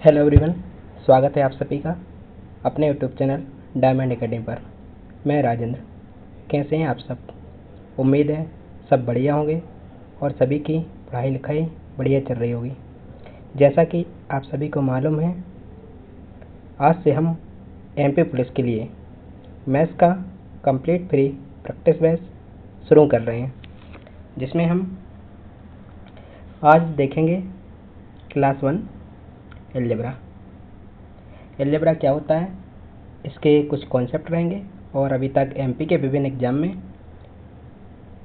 Hello everyone, स्वागत है आप सभी का अपने यूट्यूब चैनल डायमंड एकेडमी पर। मैं राजेंद्र। कैसे हैं आप सब? उम्मीद है सब बढ़िया होंगे और सभी की पढ़ाई लिखाई बढ़िया चल रही होगी। जैसा कि आप सभी को मालूम है, आज से हम एमपी पुलिस के लिए मैथ्स का कंप्लीट फ्री प्रैक्टिस बैच शुरू कर रहे हैं, जिसमें हम आज देखेंगे क्लास 1 एलजेब्रा। एलजेब्रा क्या होता है, इसके कुछ कॉन्सेप्ट रहेंगे और अभी तक एमपी के विभिन्न एग्जाम में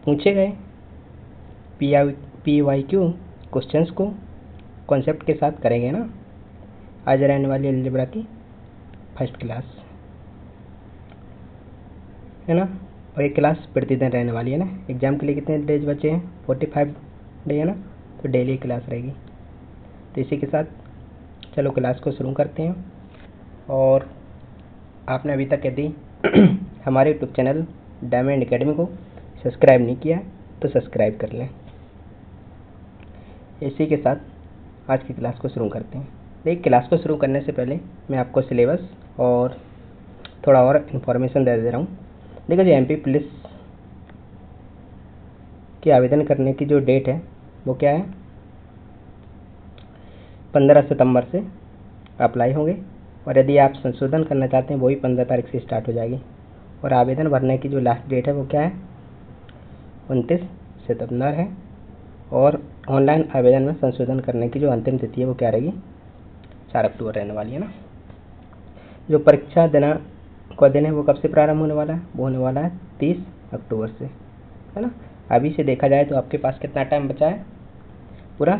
पूछे गए पीवाईक्यू क्वेश्चंस को कॉन्सेप्ट के साथ करेंगे ना। आज रहने वाली एलजेब्रा की फर्स्ट क्लास है ना, और ये क्लास प्रतिदिन रहने वाली है ना। एग्जाम के लिए कितने डेज बचे हैं? 45 डे है ना, तो डेली क्लास रहेगी। तो इसी के साथ चलो क्लास को शुरू करते हैं। और आपने अभी तक यदि हमारे यूट्यूब चैनल डायमंड एकेडमी को सब्सक्राइब नहीं किया तो सब्सक्राइब कर लें। इसी के साथ आज की क्लास को शुरू करते हैं। देखिए, क्लास को शुरू करने से पहले मैं आपको सिलेबस और थोड़ा और इन्फॉर्मेशन दे रहा हूँ। देखो जी, एमपी पुलिस के आवेदन करने की जो डेट है वो क्या है? 15 सितंबर से अप्लाई होंगे, और यदि आप संशोधन करना चाहते हैं वही 15 तारीख से स्टार्ट हो जाएगी। और आवेदन भरने की जो लास्ट डेट है वो क्या है? 29 सितंबर है। और ऑनलाइन आवेदन में संशोधन करने की जो अंतिम तिथि है वो क्या रहेगी? 4 अक्टूबर रहने वाली है ना। जो परीक्षा देना का दिन है वो कब से प्रारंभ होने वाला है? वो होने वाला है 30 अक्टूबर से, है ना। अभी से देखा जाए तो आपके पास कितना टाइम बचा है? पूरा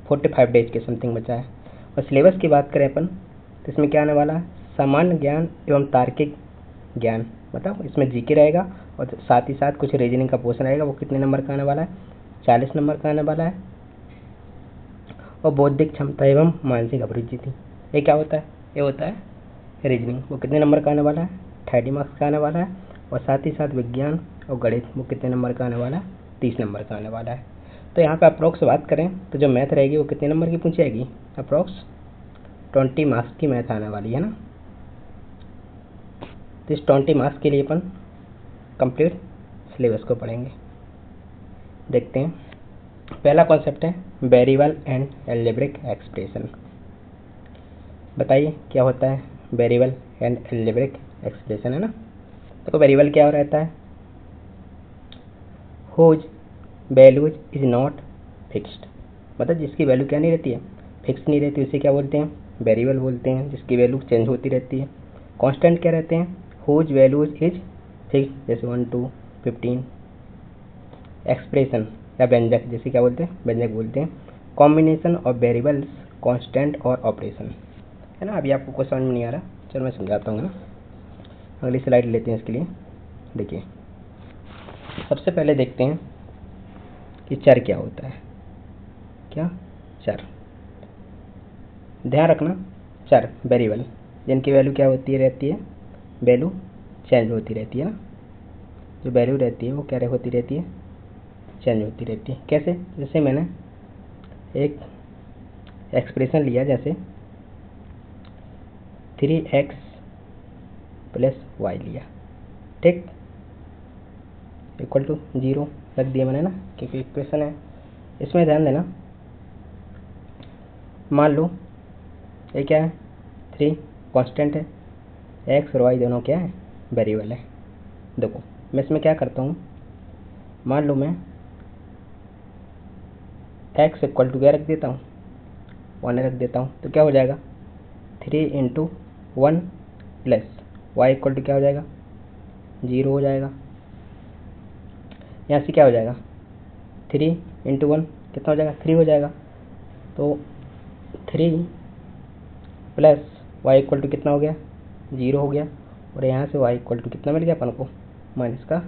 45 डेज के समथिंग बचा है। और सिलेबस की बात करें अपन तो इसमें क्या आने वाला है? सामान्य ज्ञान एवं तार्किक ज्ञान, मतलब इसमें जीके रहेगा और साथ ही साथ कुछ रीजनिंग का पोर्शन रहेगा। वो कितने नंबर का आने वाला है? 40 नंबर का आने वाला है। और बौद्धिक क्षमता एवं मानसिक अभिरुचि थी, ये क्या होता है? ये होता है रीजनिंग। वो कितने नंबर का आने वाला है? 30 मार्क्स का आने वाला है। और साथ ही साथ विज्ञान और गणित वो कितने नंबर का आने वाला है? 30 नंबर का आने वाला है। तो यहाँ पे अप्रोक्स बात करें तो जो मैथ रहेगी वो कितने नंबर की पूछी जाएगी? अप्रोक्स 20 मार्क्स की मैथ आने वाली है ना। तो इस 20 मार्क्स के लिए अपन कंप्लीट सिलेबस को पढ़ेंगे। देखते हैं, पहला कॉन्सेप्ट है वेरिएबल एंड अलजेब्रिक एक्सप्रेशन। बताइए क्या होता है वेरिएबल एंड अलजेब्रिक एक्सप्रेशन, है ना। तो वेरिएबल क्या रहता है? Whose values is not fixed, मतलब जिसकी वैल्यू क्या नहीं रहती है? फिक्स नहीं रहती, उसे क्या बोलते हैं? वेरिएबल बोलते हैं। जिसकी वैल्यू चेंज होती रहती है। कांस्टेंट क्या रहते हैं? हुज वैल्यूज इज फिक्स, जैसे 1 to 15। एक्सप्रेशन या व्यंजक, जैसे क्या बोलते हैं? व्यंजक बोलते हैं। कॉम्बिनेशन ऑफ वेरिएबल्स, कांस्टेंट और ऑपरेशन, है ना। अभी आपको कुछ समझ में नहीं आ रहा, चलो मैं समझाता हूँ ना। अगली स्लाइड लेते हैं इसके लिए। देखिए, सबसे पहले देखते हैं कि चर क्या होता है। क्या? चर। ध्यान रखना, चर वेरिएबल जिनकी वैल्यू क्या होती रहती है? वैल्यू चेंज होती रहती है ना। जो वैल्यू रहती है वो क्या होती रहती है? चेंज होती रहती है। कैसे? जैसे मैंने एक एक्सप्रेशन लिया, जैसे 3x प्लस वाई लिया, ठीक, इक्वल टू 0 रख दिया मैंने ना, क्योंकि इक्वेशन है। इसमें ध्यान देना, मान लो ये क्या है? 3 कांस्टेंट है, x और y दोनों क्या है? वेरिएबल है। देखो मैं इसमें क्या करता हूँ, मान लो मैं x इक्वल टू क्या रख देता हूँ? 1 रख देता हूँ। तो क्या हो जाएगा? 3 into 1 plus Y equal to क्या हो जाएगा? 0 हो जाएगा। यहाँ से क्या हो जाएगा? 3 इंटू 1 कितना हो जाएगा? 3 हो जाएगा। तो 3 प्लस वाई इक्वल टू कितना हो गया? 0 हो गया। और यहाँ से वाई इक्वल टू कितना मिल गया अपन को? माइनस का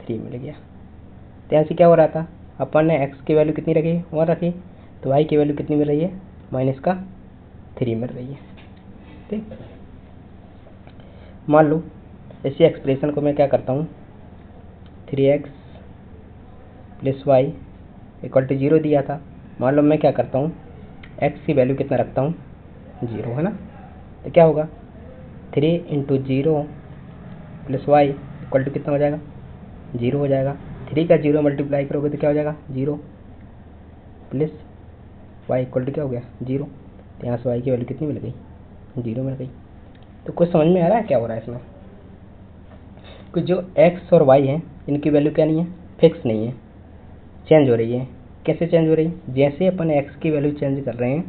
3 मिल गया। तो यहाँ से क्या हो रहा था? अपन ने x की वैल्यू कितनी रखी? 1 रखी। तो y की वैल्यू कितनी मिल रही है? माइनस का 3 मिल रही है, ठीक। मान लो इसी एक्सप्रेशन को मैं क्या करता हूँ, 3x plus Y equal to 0 दिया था। मान लो मैं क्या करता हूँ, x की वैल्यू कितना रखता हूँ? 0 है ना। तो क्या होगा 3 into 0 plus Y equal to कितना हो जाएगा 0 हो जाएगा। 3 का 0 मल्टीप्लाई करोगे तो क्या हो जाएगा 0 प्लस वाई इक्वल टू क्या हो गया 0। तो यहाँ से वाई की वैल्यू कितनी मिल गई 0 मिल गई। तो कुछ समझ में आ रहा है क्या हो रहा है इसमें कि जो x और y है इनकी वैल्यू क्या नहीं है फिक्स नहीं है, चेंज हो रही है। कैसे चेंज हो रही है, जैसे अपन x की वैल्यू चेंज कर रहे हैं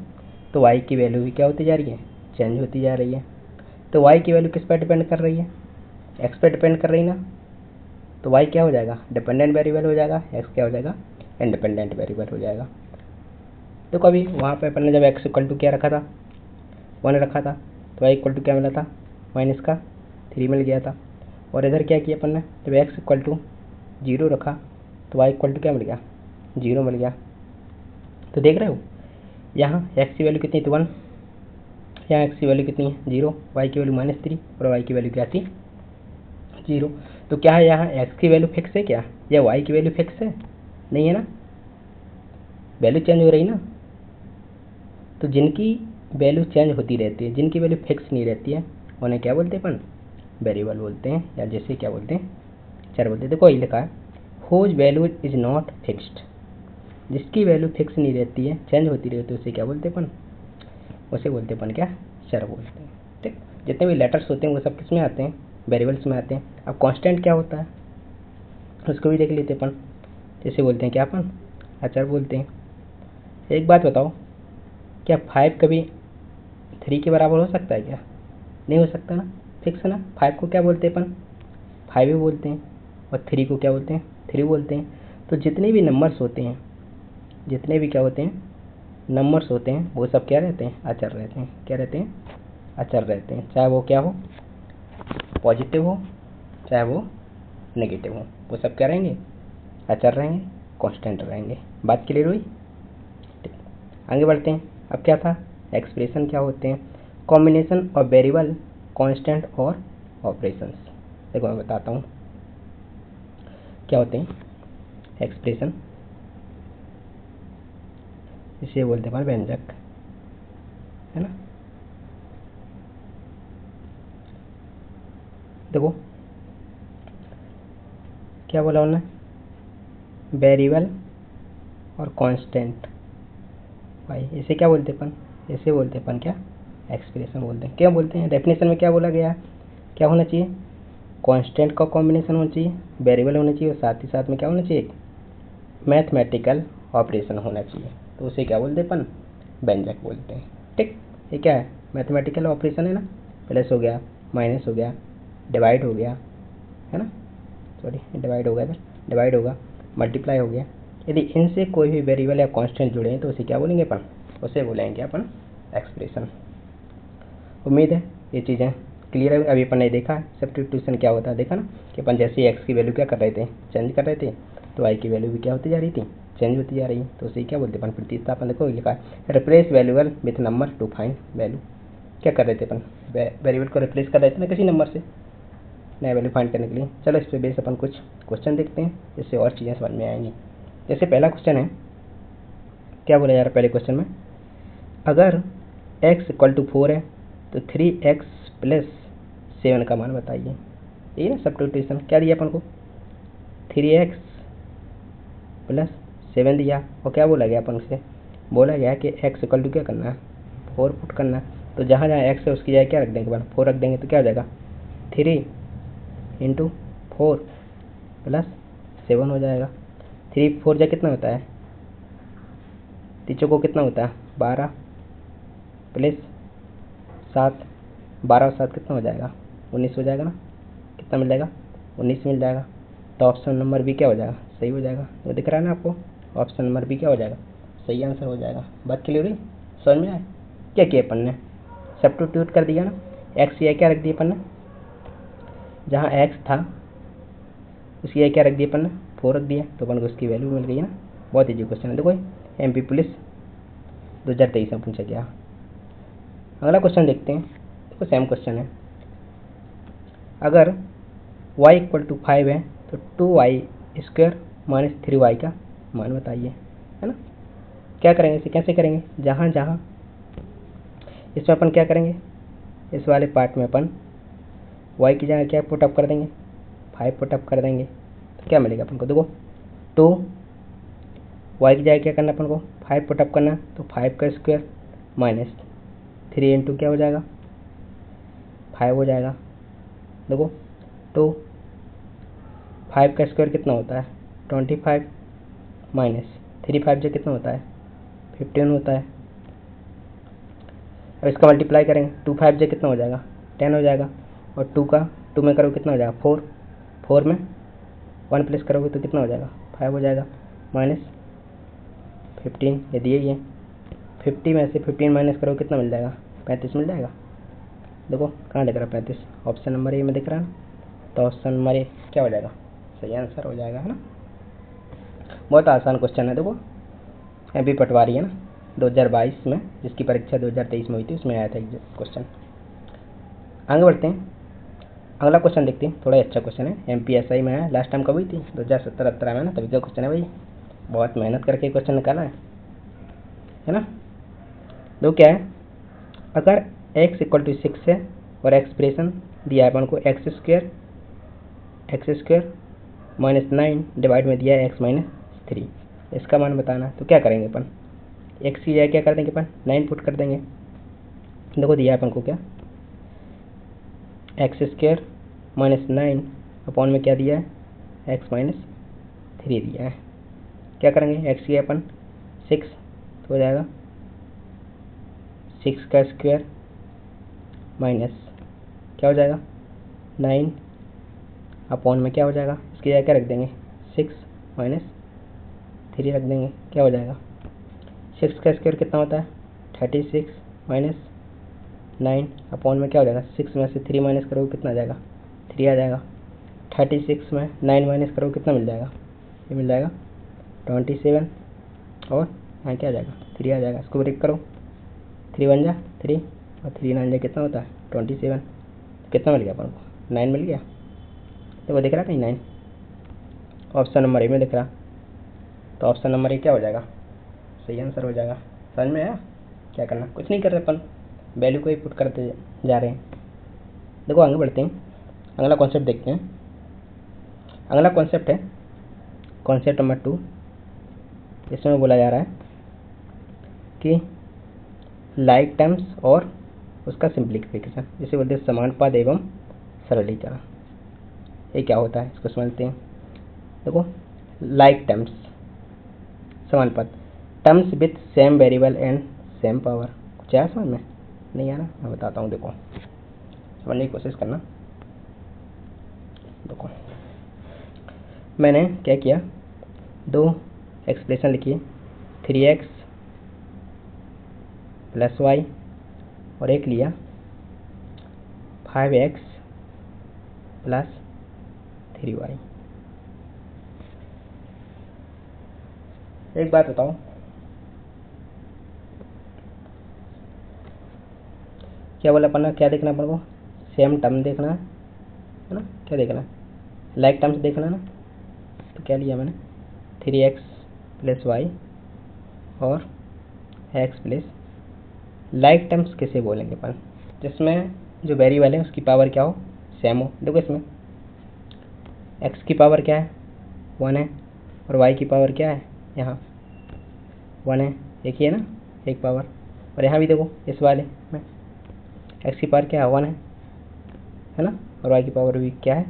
तो y की वैल्यू भी क्या होती जा रही है चेंज होती जा रही है। तो y की वैल्यू किस पर डिपेंड कर रही है x पर डिपेंड कर रही है ना। तो y क्या हो जाएगा डिपेंडेंट वेरिएबल हो जाएगा, x क्या हो जाएगा इंडिपेंडेंट वेरिएबल हो जाएगा। तो कभी वहाँ पे अपन ने जब x इक्वल टू क्या रखा था 1 रखा था तो y इक्वल टू क्या मिला था माइनस का 3 मिल गया था। और इधर क्या किया अपन ने जब x इक्वल टू 0 रखा तो y इक्वल टू क्या मिल गया 0 मिल गया। तो देख रहे हो यहाँ x की वैल्यू कितनी थी 1, यहाँ x की वैल्यू कितनी है 0, y की वैल्यू -3 और y की वैल्यू क्या थी 0। तो क्या है यहाँ x की वैल्यू फिक्स है क्या या y की वैल्यू फिक्स है, नहीं है ना, वैल्यू चेंज हो रही ना। तो जिनकी वैल्यू चेंज होती रहती है, जिनकी वैल्यू फिक्स नहीं रहती है उन्हें क्या बोलते हैं अपन वेरिएबल बोलते हैं, या जैसे क्या बोलते हैं चर बोलते हैं। देखो ये लिखा है whose value is not fixed, जिसकी वैल्यू फिक्स नहीं रहती है चेंज होती रहती है उसे क्या बोलते हैं अपन, उसे बोलते हैं अपन क्या चर बोलते हैं। ठीक, जितने भी लेटर्स होते हैं वो सब किस में आते हैं वेरिएबल्स में आते हैं। अब कांस्टेंट क्या होता है उसको भी देख लेते हैं अपन, जैसे बोलते हैं क्या अपन अचर बोलते हैं। एक बात बताओ क्या 5 कभी 3 के बराबर हो सकता है क्या, नहीं हो सकता ना, फिक्स है ना। 5 को क्या बोलते हैं अपन 5 ही बोलते हैं और 3 को क्या बोलते हैं 3 बोलते हैं। तो जितने भी नंबर्स होते हैं, जितने भी क्या होते हैं नंबर्स होते हैं वो सब क्या रहते हैं अचर रहते हैं, क्या रहते हैं अचर रहते हैं। चाहे वो क्या हो पॉजिटिव हो चाहे वो नेगेटिव हो, वो सब क्या रहेंगे अचर रहेंगे कांस्टेंट रहेंगे। बात क्लियर हुई, आगे बढ़ते हैं। अब क्या था एक्सप्रेशन क्या होते हैं कॉम्बिनेशन ऑफ वेरिएबल कांस्टेंट और ऑपरेशंस। देखो मैं बताता हूँ क्या होते हैं एक्सप्रेशन, इसे बोलते हैं व्यंजक है ना। देखो क्या बोला उन्होंने वेरिएबल और कांस्टेंट भाई, इसे क्या बोलते हैं अपन, इसे बोलते हैं अपन क्या एक्सप्रेशन बोलते हैं। क्या बोलते हैं डेफिनेशन में क्या बोला गया है, क्या होना चाहिए कांस्टेंट का कॉम्बिनेशन होना चाहिए, वेरिएबल होना चाहिए और साथ ही साथ में क्या होना चाहिए मैथमेटिकल ऑपरेशन होना चाहिए। तो उसे क्या बोलते हैं अपन व्यंजक बोलते हैं। ठीक, ये क्या है मैथमेटिकल ऑपरेशन है ना, प्लस हो गया माइनस हो गया डिवाइड हो गया है ना, सॉरी डिवाइड हो गया था, डिवाइड होगा मल्टीप्लाई हो गया। यदि इनसे कोई भी वेरिएबल या कांस्टेंट जुड़े हैं तो उसे क्या बोलेंगे अपन, उसे बोलेंगे अपन एक्सप्रेशन। उम्मीद है ये चीज़ें क्लियर है। अभी अपन ने देखा सब्स्टिट्यूशन क्या होता है, देखा ना कि अपन जैसे ही एक्स की वैल्यू क्या कर रहे थे चेंज कर रहे थे तो वाई की वैल्यू भी क्या होती जा रही थी चेंज होती जा रही है। तो उसे क्या बोलते अपन प्रतिस्थापन। देखो लिखा है replace variable with number two find value, क्या कर रहे थे अपन वेरिएबल को रिप्लेस कर रहे थे ना किसी नंबर से नया वैल्यू फाइंड करने के लिए। चलो इस पर बेस अपन कुछ क्वेश्चन देखते हैं जिससे और चीज़ें समझ में आएंगी। जैसे पहला क्वेश्चन है, क्या बोला जा रहा है पहले क्वेश्चन में, अगर x इक्वल टू 4 है तो 3x प्लस 7 का मान बताइए। ये ना सब्स्टिट्यूशन क्या दिया अपन को 3x प्लस 7 दिया और क्या बोला गया अपन से, बोला गया कि x इक्वल टू क्या करना है 4 पुट करना है। तो जहाँ जहाँ x है उसकी जगह क्या रख देंगे अपन 4 रख देंगे तो क्या हो जाएगा 3 इंटू 4 प्लस 7 हो जाएगा। 3 4 जा कितना होता है, तीसों को कितना होता है 12 प्लस 7, 12 और 7 कितना हो जाएगा 19 हो जाएगा ना, कितना मिल जाएगा 19 मिल जाएगा। तो ऑप्शन नंबर बी क्या हो जाएगा सही हो जाएगा। वो दिख रहा है ना आपको, ऑप्शन नंबर बी क्या हो जाएगा सही आंसर हो जाएगा। बात क्लियर हुई, समझ में आए। क्या किया अपन ने सब्स्टिट्यूट कर दिया ना, एक्स या क्या रख दिया अपन ने, जहाँ एक्स था उसकी या क्या रख दिया अपन ने 4 रख दिया तो अपन को उसकी वैल्यू मिल गई ना। बहुत ईजी क्वेश्चन है। देखो MP पुलिस 2023 में पूछा गया। अगला क्वेश्चन देखते हैं। देखो सेम क्वेश्चन है, अगर y इक्वल टू 5 है तो 2y स्क्वायर माइनस 3y का मान बताइए, है ना। क्या करेंगे इसे कैसे करेंगे, जहाँ जहाँ इसमें अपन क्या करेंगे, इस वाले पार्ट में अपन y की जगह क्या पुटअप कर देंगे, 5 पुटअप कर देंगे। तो क्या मिलेगा अपन को, देखो 2, y की जगह क्या करना अपन को 5 पुटअप करना, तो 5 का स्क्वायर माइनस 3 इंटू क्या हो जाएगा 5 हो जाएगा। देखो तो 5 का स्क्वायर कितना होता है 25 माइनस 3 5 जो कितना होता है 15 होता है। अब इसका मल्टीप्लाई करेंगे, 2 5 जो कितना हो जाएगा 10 हो जाएगा, और 2 का 2 में करोगे कितना हो जाएगा 4, 4 में 1 प्लस करोगे तो कितना हो जाएगा 5 हो जाएगा, माइनस 15 ये दिए ही है। 50 में से 15 माइनस करोगे कितना मिल जाएगा 35 मिल जाएगा। देखो कहाँ दिख रहा है 35, ऑप्शन नंबर ए में दिख रहा है ना, तो ऑप्शन नंबर ए क्या हो जाएगा सही आंसर हो जाएगा, है ना। बहुत आसान क्वेश्चन है, देखो एमपी पटवारी है ना 2022 में, जिसकी परीक्षा 2023 में हुई थी, उसमें आया था क्वेश्चन। आगे बढ़ते हैं, अगला क्वेश्चन देखते हैं, थोड़ा अच्छा क्वेश्चन है, एमपीएसआई में है, लास्ट टाइम कब हुई थी 2017-18 में ना, तभी का क्वेश्चन है भाई, बहुत मेहनत करके क्वेश्चन निकाला है ना। दो क्या है, अगर x इक्वल टू 6 है और एक्सप्रेशन दिया है अपन को एक्स स्क्वायर माइनस 9 डिवाइड में दिया है x माइनस 3, इसका मान बताना। तो क्या करेंगे अपन, x की जगह क्या कर देंगे अपन 9 पुट कर देंगे। देखो दिया है अपन को क्या एक्स स्क्वायर माइनस 9 अपॉन में क्या दिया है x माइनस 3 दिया है। क्या करेंगे x की अपन 6 तो हो जाएगा 6 का स्क्वायर माइनस क्या हो जाएगा 9 अपॉन में क्या हो जाएगा, इसकी जगह क्या रख देंगे 6 माइनस 3 रख देंगे, क्या हो जाएगा 6 का स्क्वायर कितना होता है 36 माइनस 9 अपॉन में क्या हो जाएगा 6 में से 3 माइनस करोगे कितना आ जाएगा 3 आ जाएगा। 36 में 9 माइनस करोगे कितना मिल जाएगा, ये मिल जाएगा 27, और यहाँ क्या आ जाएगा 3 आ जाएगा। इसको ब्रेक करो, 3 1 जा 3 और 3 9 जा कितना होता है 27, कितना मिल गया अपन को 9 मिल गया। तो वो दिख रहा कहीं 9, ऑप्शन नंबर ए में दिख रहा, तो ऑप्शन नंबर ए क्या हो जाएगा सही आंसर हो जाएगा। समझ में आया, क्या करना, कुछ नहीं कर रहे अपन, वैल्यू को ही पुट करते जा रहे हैं। देखो आगे बढ़ते हैं, अगला कॉन्सेप्ट देखते हैं। अगला कॉन्सेप्ट है कॉन्सेप्ट नंबर 2, इसमें बोला जा रहा है कि लाइक टर्म्स और उसका सिंप्लीफिकेशन, जिसे बोलते हैं समानुपात एवं सरलीकरण। ये क्या होता है इसको समझते हैं। देखो लाइक टर्म्स समानुपात, terms with same variable and same power, कुछ आया समझ में नहीं आया ना, मैं बताता हूँ, देखो समझने की कोशिश करना। देखो मैंने क्या किया, दो एक्सप्रेशन लिखी, 3x प्लस वाई, और एक लिया 5x प्लस 3y। एक बात बताओ, क्या बोला अपन, क्या देखना अपन को, सेम टर्म देखना है ना, क्या देखना है लाइक टर्म्स देखना है ना। तो क्या लिया मैंने 3x प्लस वाई और x प्लस, लाइक टर्म्स किसे बोलेंगे अपन, जिसमें जो वेरिएबल है उसकी पावर क्या हो सेम हो। देखो इसमें x की पावर क्या है 1 है, और y की पावर क्या है यहाँ 1 है, एक ही है ना एक पावर, और यहाँ भी देखो इस वाले में x की पावर क्या है 1 है ना, और y की पावर भी क्या है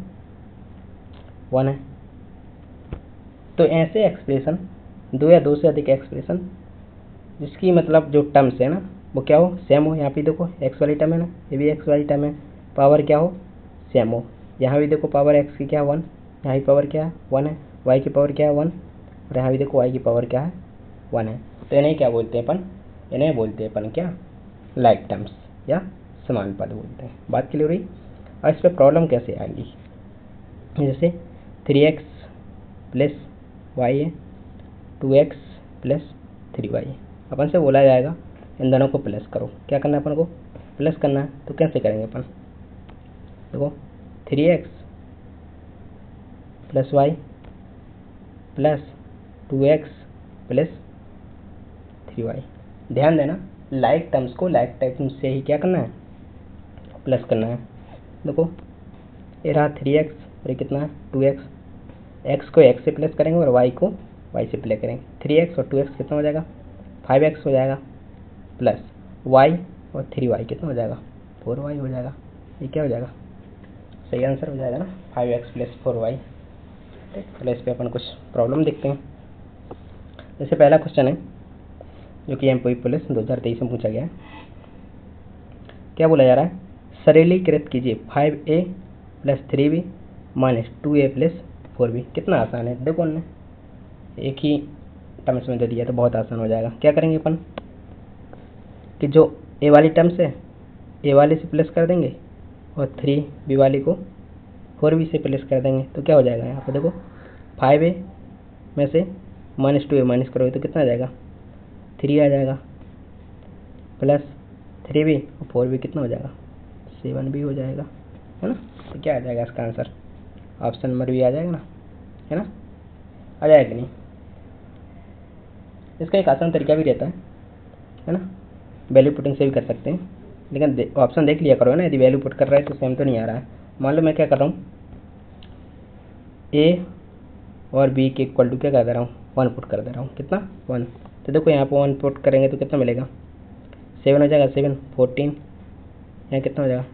1 है। तो ऐसे एक्सप्रेशन, दो या दो से अधिक एक्सप्रेशन जिसकी मतलब जो टर्म्स है ना वो क्या हो सेम हो। यहाँ पे देखो x वाली टर्म है ना, ये भी x वाली टर्म है, पावर क्या हो सेम हो। यहाँ भी देखो पावर x की क्या है 1, यहाँ की पावर क्या है 1 है, y की पावर क्या है 1, और यहाँ भी देखो y की पावर क्या है 1 है। तो इन्हें क्या बोलते हैं अपन, इन्हें बोलते हैं अपन क्या लाइक टर्म्स या समानुपात बोलते हैं। बात क्लियर हुई। और इस पर प्रॉब्लम कैसे आएगी, जैसे 3x प्लस वाई है, 2x प्लस 3y, अपन से बोला जाएगा इन दोनों को प्लस करो। क्या करना है अपन को प्लस करना है, तो कैसे करेंगे अपन, देखो 3x plus Y plus 2x plus 3y। ध्यान देना लाइक टर्म्स को लाइक टर्म्स से ही क्या करना है, प्लस करना है। देखो ये रहा 3x और ये कितना है 2x, x को x से प्लस करेंगे और y को y से प्लस करेंगे। 3x और 2x कितना हो जाएगा 5x हो जाएगा, प्लस y और 3y कितना हो जाएगा 4y हो जाएगा। ये क्या हो जाएगा, सही आंसर हो जाएगा ना 5x प्लस 4y। ठीक, चलो इस पर अपन कुछ प्रॉब्लम देखते हैं। जैसे पहला क्वेश्चन है जो कि एमपी पुलिस 2023 में पूछा गया है। क्या बोला जा रहा है, सरलीकृत कीजिए 5a plus 3b minus 2a plus 4b। कितना आसान है, देखो उन्होंने एक ही टर्म्स में दे दिया तो बहुत आसान हो जाएगा। क्या करेंगे अपन कि जो ए वाली टर्म्स है ए वाले से प्लस कर देंगे और 3b वाली को 4b से प्लस कर देंगे तो क्या हो जाएगा, यहाँ पे देखो 5a में से माइनस 2a माइनस करोगे तो कितना आ जाएगा 3 आ जाएगा, प्लस 3b और 4b कितना हो जाएगा 7b हो जाएगा, है ना। तो क्या आ जाएगा इसका आंसर, ऑप्शन नंबर भी आ जाएगा ना, है ना, आ जाएगा कि नहीं। इसका एक आसान तरीका भी रहता है ना, वैल्यू पुटिंग से भी कर सकते हैं, लेकिन ऑप्शन देख लिया करो ना, यदि वैल्यू पुट कर रहा है तो सेम तो नहीं आ रहा है। मान लो मैं क्या कर रहा हूँ, ए और बी के इक्वल टू क्या कर दे रहा हूँ 1 पुट कर दे रहा हूँ, कितना 1। तो देखो यहाँ पर 1 पुट करेंगे तो कितना मिलेगा 7 हो जाएगा, 7 14, यहाँ कितना हो जाएगा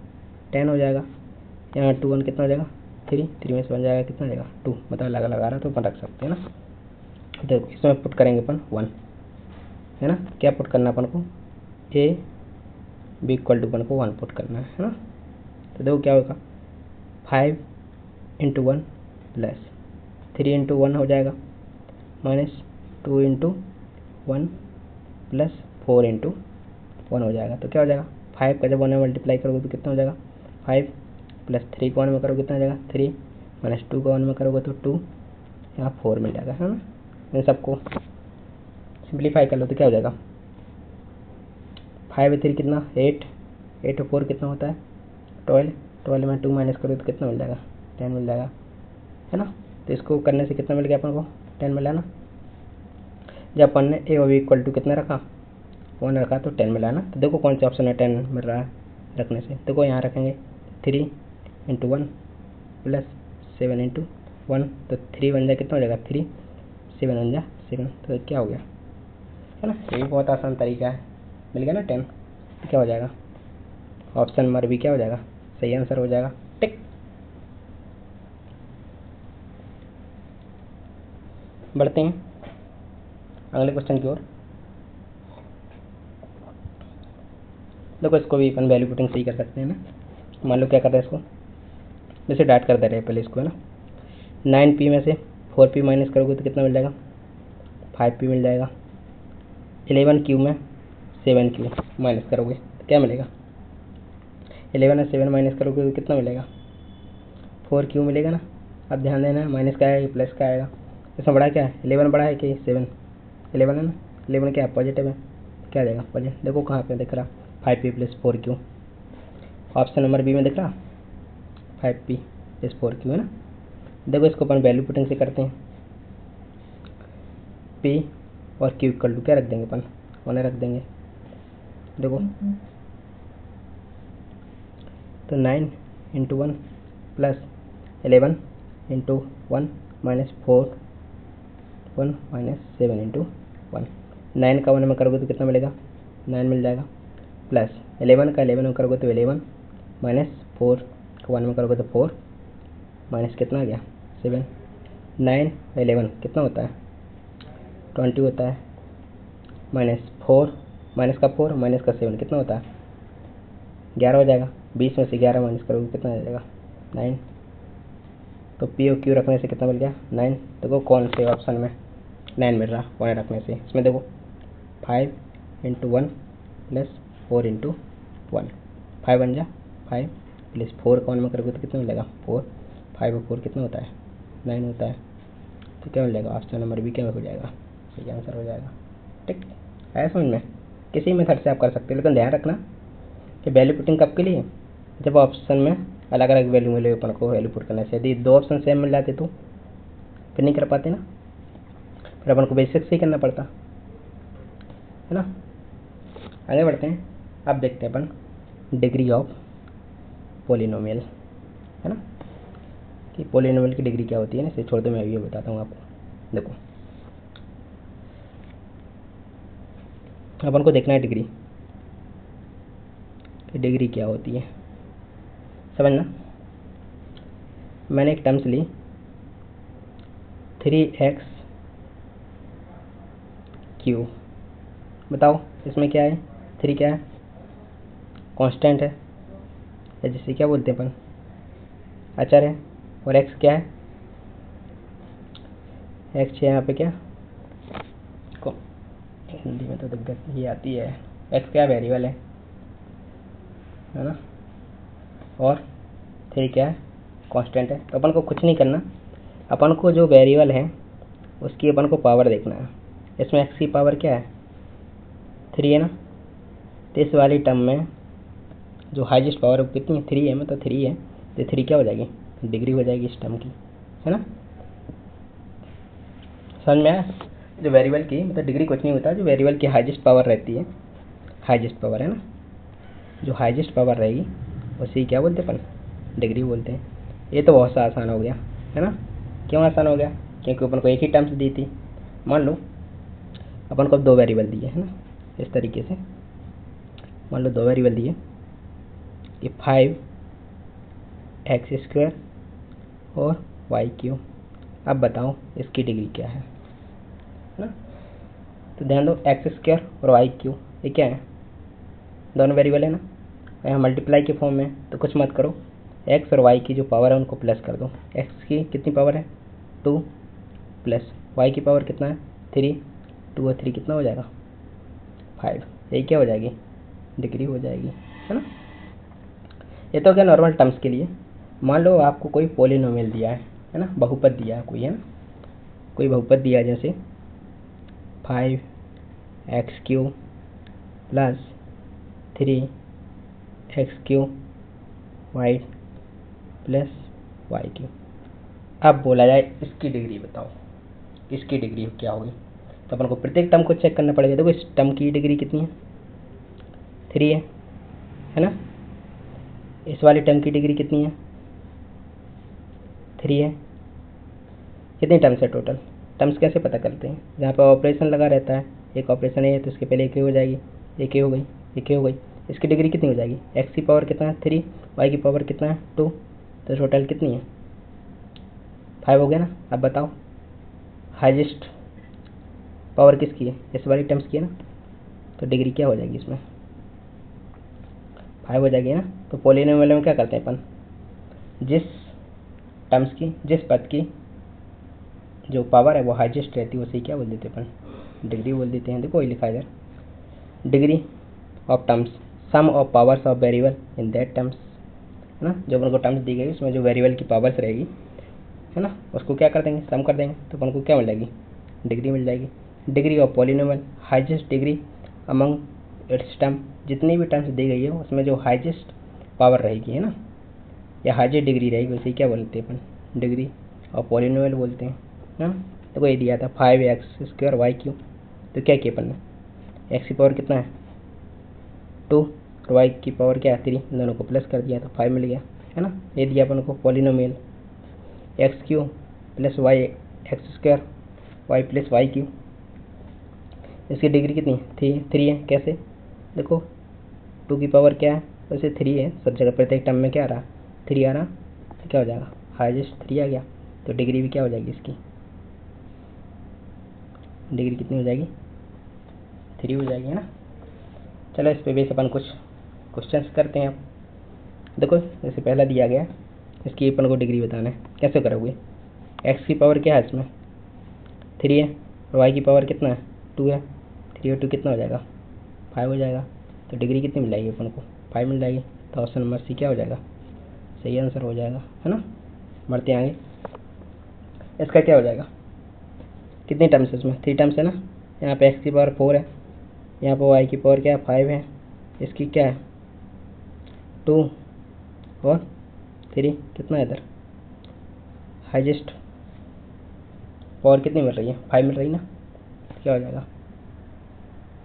10 हो जाएगा, यहाँ 2 1 कितना हो जाएगा 3 3 में से बन जाएगा कितना हो जाएगा 2, मतलब लगा रहा है तो अपन रख सकते हैं ना। देखो इसमें पुट करेंगे अपन 1, है ना। क्या पुट करना अपन को, ए बी इक्वल टू अपन को 1 पुट करना है ना। तो देखो क्या होगा 5 इंटू 1 प्लस 3 इंटू 1 हो जाएगा, माइनस 2 इंटू 1 प्लस 4 इंटू 1 हो जाएगा। तो क्या हो जाएगा 5 का जब 1 में मल्टीप्लाई करोगे तो कितना हो जाएगा 5, प्लस 3 को 1 में करोगे कितना हो जाएगा 3, माइनस 2 को 1 में करोगे तो 2, यहाँ 4 मिल जाएगा, है ना। इन सबको सिंप्लीफाई कर लो तो क्या हो जाएगा 5 3 कितना 8, 8 और 4 कितना होता है 12, 12 में 2 माइनस करोगे तो कितना मिल जाएगा 10 मिल जाएगा, है ना। तो इसको करने से कितना मिल गया अपन को 10 मिला ना। जब अपन ने ए और बी इक्वल टू कितना रखा 1 रखा तो 10 मिला ना। तो देखो कौन सा ऑप्शन है 10 मिल रहा है रखने से, देखो यहाँ रखेंगे 3 इंटू 1 प्लस 7 इंटू 1, तो 3 बन जाए कितना हो जाएगा 3, 7 बन जा 7, तो क्या हो गया, है ना। ये भी बहुत आसान तरीका है, मिल गया ना 10। तो क्या हो जाएगा ऑप्शन नंबर बी क्या हो जाएगा, सही आंसर हो जाएगा। टिक, बढ़ते हैं अगले क्वेश्चन की ओर। देखो इसको भी अपन वैल्यू पुटिंग सही कर सकते हैं ना। मान लो क्या कर रहे हैं इसको, जैसे डाट कर दे रहे हैं पहले इसको, है ना। 9p में से 4p माइनस करोगे तो कितना मिल जाएगा 5p मिल जाएगा। 11q में 7q माइनस करोगे तो क्या मिलेगा, 11 में 7 माइनस करोगे तो कितना मिलेगा 4q मिलेगा ना। अब ध्यान देना माइनस का है प्लस का आएगा, इसमें बड़ा क्या है 11 बड़ा है कि 7, 11 है ना। 11 क्या है पॉजिटिव है, क्या आ जाएगा पॉजिटिव। देखो कहाँ पे दिख रहा 5p plus 4q, option number B में दिख रहा 5p प्लस 4q, है ना। देखो इसको अपन वैल्यू पुटिंग से करते हैं, p और q इक्वल टू क्या रख देंगे अपन 1 रख देंगे। देखो तो 9 into 1 plus 11 into 1 minus 4 1 minus 7 into 1, 9 का 1 में करोगे तो कितना मिलेगा 9 मिल जाएगा, प्लस 11 का 11 में करोगे तो 11, माइनस 4 का 1 में करोगे तो 4, माइनस कितना आ गया 7, 9 11 कितना होता है 20 होता है, माइनस 4 माइनस का 4 माइनस का 7 कितना होता है 11 हो जाएगा। 20 में से 11 माइनस करोगे कितना आ जाएगा 9। तो पी और क्यू रखने से कितना मिल गया 9। देखो कौन से ऑप्शन में 9 मिल रहा 1 रखने से, इसमें देखो 5 इंटू 1 प्लस 4 इंटू 1, 5 बन जा 5 प्लस 4 का 1 में करोगे तो कितना मिलेगा 4, 5 और 4 कितना होता है 9 होता है। तो क्या मिल जाएगा ऑप्शन नंबर बी क्या हो जाएगा, सही आंसर हो जाएगा। ठीक, आया समझ में। किसी मेथड से आप कर सकते हो, लेकिन ध्यान रखना कि वैल्यू पुटिंग कब के लिए, जब ऑप्शन में अलग अलग वैल्यू मिले अपन को वैल्यू पुट करने से। यदि 2 ऑप्शन सेम मिल जाते तो फिर नहीं कर पाते ना, फिर अपन को बेसिक से ही करना पड़ता, है ना। आगे बढ़ते हैं। अब देखते हैं अपन डिग्री ऑफ पोलिनोमियल, है ना, कि पोलिनोमियल की डिग्री क्या होती है ना। इसे छोड़ दो, मैं अभी बताता हूँ आपको। देखो, अपन को देखना है डिग्री, कि डिग्री क्या होती है, समझना। मैंने एक टर्म्स ली 3x क्यू, बताओ इसमें क्या है। 3 क्या है, कांस्टेंट है, या जिसे क्या बोलते हैं अपन, अचर है। और x क्या है, x है यहाँ पे क्या को, हिंदी में तो दिक्कत ही आती है। x क्या वेरिएबल है ना। और 3 क्या है, कांस्टेंट है। तो अपन को कुछ नहीं करना, अपन को जो वेरिएबल है उसकी अपन को पावर देखना है। इसमें x की पावर क्या है, 3 है ना। तो इस वाली टर्म में जो हाईएस्ट पावर कितनी है, 3 है, मतलब 3 है। तो 3 क्या हो जाएगी, डिग्री हो जाएगी इस टर्म की, है ना। समझ में आया। जो वेरिएबल की मतलब डिग्री कुछ नहीं होता, जो वेरिएबल की हाईएस्ट पावर रहती है, हाईएस्ट पावर है ना, जो हाईएस्ट पावर रहेगी उसी क्या बोलते हैं अपन, डिग्री बोलते हैं। ये तो बहुत सा आसान हो गया, है ना। क्यों आसान हो गया, क्योंकि अपन को एक ही टर्म्स दी थी। मान लो अपन को 2 वेरिएबल दिए, है ना, इस तरीके से। मान लो 2 वेरिएबल दिए कि 5x² और y³ अब बताओ इसकी डिग्री क्या है ना। तो ध्यान दो, x² और y³ ये क्या है, दोनों वेरिएबल है ना। यहाँ मल्टीप्लाई के फॉर्म में, तो कुछ मत करो, x और y की जो पावर है उनको प्लस कर दो। x की कितनी पावर है, 2, प्लस y की पावर कितना है, 3। 2 और 3 कितना हो जाएगा, 5। यही क्या हो जाएगी, डिग्री हो जाएगी, है ना। ये तो क्या नॉर्मल टर्म्स के लिए। मान लो आपको कोई पोलिनोमियल दिया है ना, बहुपद दिया है कोई, है ना, कोई बहुपद दिया है, जैसे 5x³ plus 3x³ y plus y³। अब बोला जाए इसकी डिग्री बताओ, इसकी डिग्री क्या होगी। तो अपन को प्रत्येक टर्म को चेक करना पड़ेगा। देखो इस टर्म की डिग्री कितनी है, 3 है ना। इस वाली टर्म की डिग्री कितनी है, 3 है। कितनी टर्म्स है टोटल, टर्म्स कैसे पता करते हैं, जहाँ पर ऑपरेशन लगा रहता है, एक ऑपरेशन है तो उसके पहले एक हो जाएगी, एक हो गई, एक हो गई। इसकी डिग्री कितनी हो जाएगी, x की पावर कितना है, 3, y की पावर कितना है, 2। तो टोटल कितनी है, 5 हो गया ना। अब बताओ हाईएस्ट पावर किसकी है, इस वाली टर्म्स की है ना। तो डिग्री क्या हो जाएगी इसमें, 5 हो जाएगी ना। तो पोलिनोमियल में क्या करते हैं अपन, जिस टर्म्स की, जिस पद की जो पावर है वो हाईएस्ट रहती है उसे क्या बोल देते हैं अपन, डिग्री बोल देते हैं। देखो वही लिखा है इधर, degree of terms some of powers of variable in that terms, है ना। जो अपन को टर्म्स दी गई उसमें जो वेरिएबल की पावर्स रहेगी, है ना, उसको क्या कर देंगे, सम कर देंगे, तो अपन को क्या मिल जाएगी, डिग्री मिल जाएगी। Degree of polynomial highest degree among it's term, जितनी भी टर्म्स दी गई है उसमें जो हाईएस्ट पावर रहेगी, है ना, या हाईएस्ट डिग्री रहेगी उसे क्या बोलते हैं अपन, डिग्री ऑफ पॉलिनोमियल बोलते हैं ना। तो ये दिया था 5x² y³। तो क्या किया अपन ने, x की पावर कितना है, 2, और y की पावर क्या है, 3, दोनों को प्लस कर दिया तो 5 मिल गया, है ना। ये दिया अपन को polynomial x³ plus y² y plus y³। इसकी डिग्री कितनी है, 3 है। कैसे, देखो 2 की पावर क्या है, वैसे 3 है, सब जगह प्रत्येक टर्म में क्या आ रहा, 3 आ रहा। तो क्या हो जाएगा, हाईएस्ट 3 आ गया। तो डिग्री भी क्या हो जाएगी इसकी, डिग्री कितनी हो जाएगी, 3 हो जाएगी, है ना। चलो इस पे बेस अपन कुछ क्वेश्चंस करते हैं। अब देखो जैसे पहला दिया गया, इसकी अपन को डिग्री बताना है, कैसे करोगे। x की पावर क्या है इसमें, 3 है, और y की पावर कितना है, 2 है। 3 और 2 कितना हो जाएगा, 5 हो जाएगा। तो डिग्री कितनी मिल जाएगी अपन को, 5 मिल जाएगी। तो ऑप्शन नंबर सी क्या हो जाएगा, सही आंसर हो जाएगा, है ना। बढ़ते आगे, इसका क्या हो जाएगा, कितनी टर्म्स है इसमें, 3 टर्म्स है ना। यहाँ पे x की पावर 4 है, यहाँ पर y की पावर क्या है, 5 है, इसकी क्या है 2 और 3, कितना है इधर, हाईएस्ट पावर कितनी मिल रही है, 5 मिल रही है ना। क्या हो जाएगा,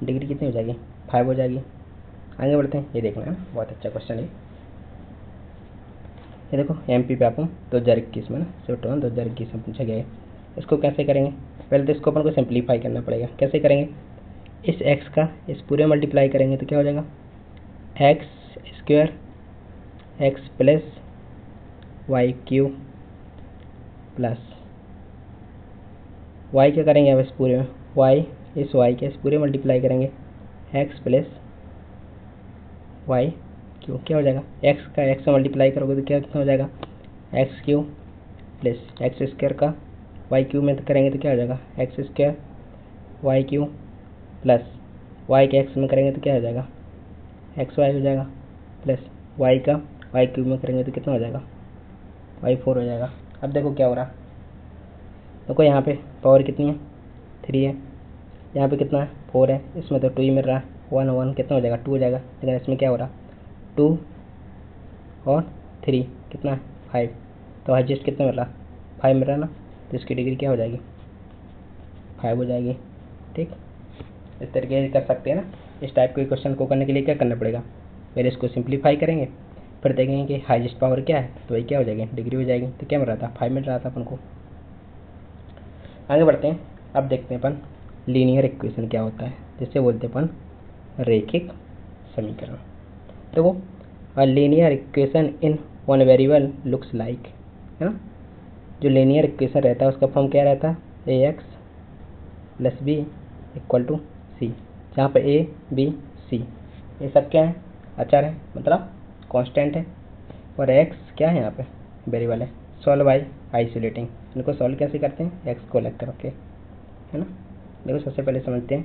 डिग्री कितनी हो जाएगी, 5 हो जाएगी। आगे बढ़ते हैं, ये देखना है ना, बहुत अच्छा क्वेश्चन है ये। देखो MP पे आपको 2021 में ना 2021 में पूछा गया है। इसको कैसे करेंगे, पहले तो इसको अपन को सिंप्लीफाई करना पड़ेगा। कैसे करेंगे, इस x का इस पूरे मल्टीप्लाई करेंगे तो क्या हो जाएगा, X square X plus Y Q plus Y क्या करेंगे अब इस पूरे में, वाई इस वाई के इस पूरे मल्टीप्लाई करेंगे, एक्स प्लस वाई क्यू क्या हो जाएगा, एक्स का एक्स से मल्टीप्लाई करोगे तो क्या कितना हो जाएगा, X Q plus X square का वाई क्यू में करेंगे तो क्या हो जाएगा, X square Y Q plus Y के एक्स में करेंगे तो क्या हो जाएगा, एक्स वाई हो जाएगा प्लस वाई का वाई क्यू में करेंगे तो कितना हो जाएगा, वाई 4 हो जाएगा। अब देखो क्या हो रहा, देखो यहाँ पे पावर कितनी है, 3 है, यहाँ पे कितना है, 4 है, इसमें तो 2 ही मिल रहा है, 1 1 कितना हो जाएगा, 2 हो जाएगा। लेकिन इसमें क्या हो रहा, 2 और 3 कितना है, 5, तो हाइएस्ट कितना मिल रहा, 5 मिल रहा है ना, तो इसकी डिग्री क्या हो जाएगी, 5 हो जाएगी। ठीक, इस तरीके से कर सकते हैं ना। इस टाइप के क्वेश्चन को करने के लिए क्या करना पड़ेगा, पहले इसको सिंप्लीफाई करेंगे, फिर देखेंगे कि हाईएस्ट पावर क्या है, तो वही क्या हो जाएगी, डिग्री हो जाएगी। तो क्या मिल रहा था, 5 मिल रहा था अपन को। आगे बढ़ते हैं, अब देखते हैं अपन लीनियर इक्वेशन क्या होता है, जिसे बोलते हैं अपन रैखिक समीकरण। देखो a linear equation in one variable looks like, है ना, जो लीनियर इक्वेशन रहता है उसका फॉर्म क्या रहता है, AX plus B equal to C, जहाँ पर A B C ये सब क्या है, अचर है, मतलब कांस्टेंट है, और x क्या है यहाँ पे, वेरिएबल है। सॉल्व बाई आइसोलेटिंग, इनको सॉल्व कैसे करते हैं, x को अलग करके, है ना। देखो सबसे पहले समझते हैं